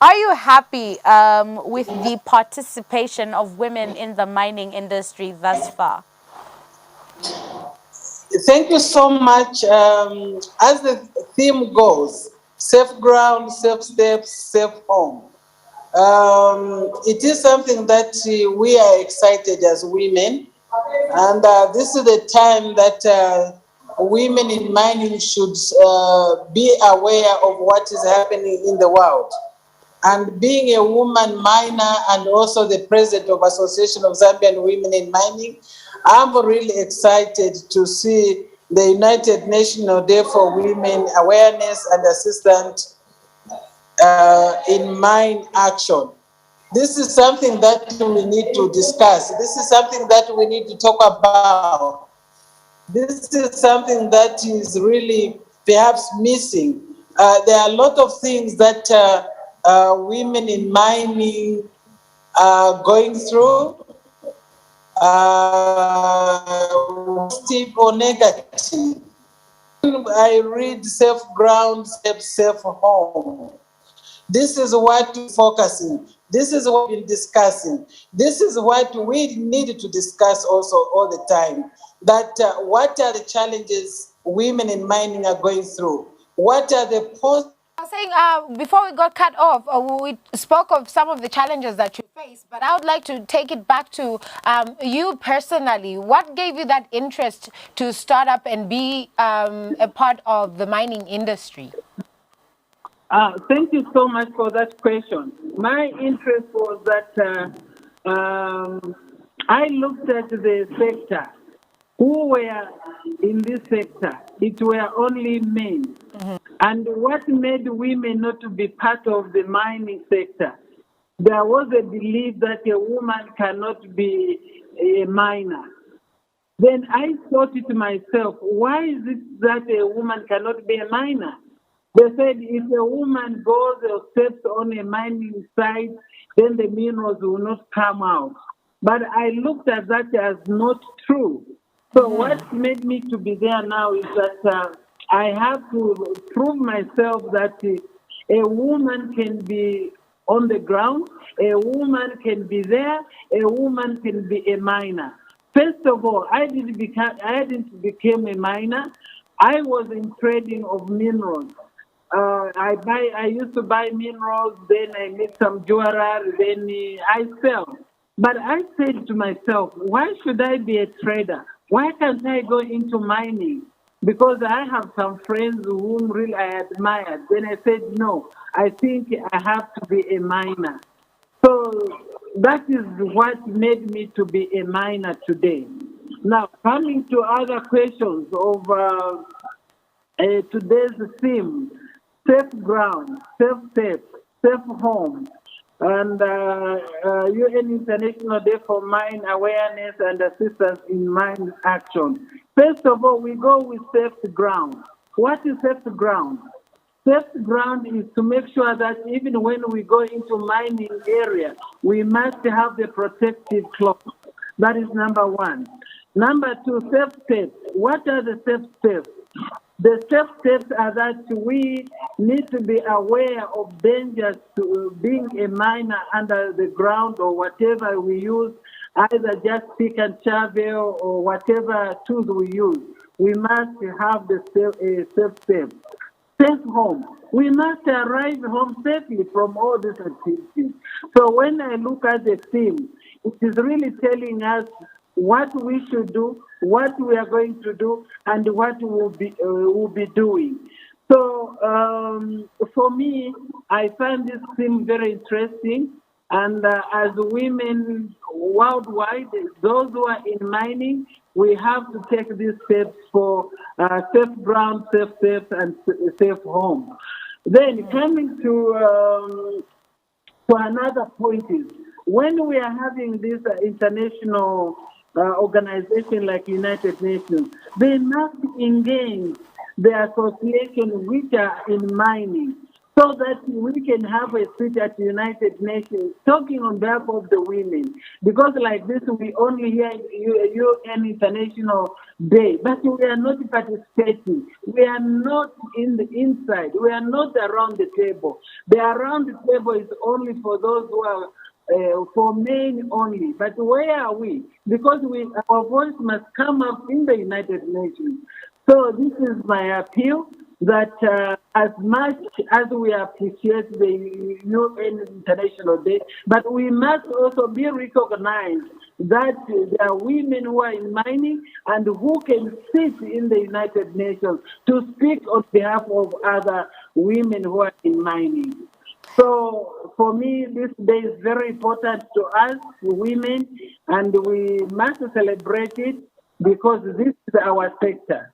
Are you happy with the participation of women in the mining industry thus far? Thank you so much. As the theme goes, safe ground, safe steps, safe home. It is something that we are excited as women, and this is the time that women in mining should be aware of what is happening in the world. And being a woman miner and also the president of Association of Zambian Women in Mining, I'm really excited to see the United Nations Day for Women Awareness and Assistance in Mine Action. This is something that we need to discuss. This is something that we need to talk about. This is something that is really perhaps missing. There are a lot of things that women in mining are going through, positive or negative. I read safe ground, safe home. This is what we're focusing. This is what we're discussing. This is what we need to discuss also all the time. That what are the challenges women in mining are going through? What are the I was saying, before we got cut off, we spoke of some of the challenges that you face, but I would like to take it back to you personally. What gave you that interest to start up and be a part of the mining industry? Thank you so much for that question. My interest was that I looked at the sector. Who were in this sector? It were only men. Mm-hmm. And what made women not to be part of the mining sector? There was a belief that a woman cannot be a miner. Then I thought to myself, why is it that a woman cannot be a miner? They said if a woman goes or steps on a mining site, then the minerals will not come out. But I looked at that as not true. So what made me to be there now is that I have to prove myself that a woman can be on the ground, a woman can be there, a woman can be a miner. First of all, I didn't become a miner. I was in trading of minerals. I used to buy minerals, then I made some jewelry, then I sell. But I said to myself, why should I be a trader? Why can't I go into mining? Because I have some friends whom really I admired. Then I said, no, I think I have to be a miner. So that is what made me to be a miner today. Now, coming to other questions of today's theme, safe ground, safe steps, safe home, and UN International Day for Mine Awareness and Assistance in Mine Action. First of all, we go with safe ground. What is safe ground? Safe ground is to make sure that even when we go into mining area, we must have the protective cloth. That is number one. Number two, safe steps. What are the safe steps? The safe steps are that we need to be aware of dangers to being a miner under the ground or whatever we use, either just pick and shovel or whatever tools we use. We must have the safe steps. Safe home. We must arrive home safely from all these activities. So when I look at the theme, it is really telling us what we should do, what we are going to do, and what we'll be doing. So for me, I find this theme very interesting. And as women worldwide, those who are in mining, we have to take these steps for safe ground, safe steps, and safe home. Then coming to another point is, when we are having this international organization like United Nations, they must engage the association which are in mining so that we can have a speech at the United Nations talking on behalf of the women. Because like this, we only hear UN International Day, but we are not participating. We are not in the inside. We are not around the table. The around the table is only for those who are for men only. But where are we? Because our voice must come up in the United Nations. So this is my appeal that as much as we appreciate the UN International Day, but we must also be recognized that there are women who are in mining and who can sit in the United Nations to speak on behalf of other women who are in mining. So for me, this day is very important to us, women, and we must celebrate it because this is our sector.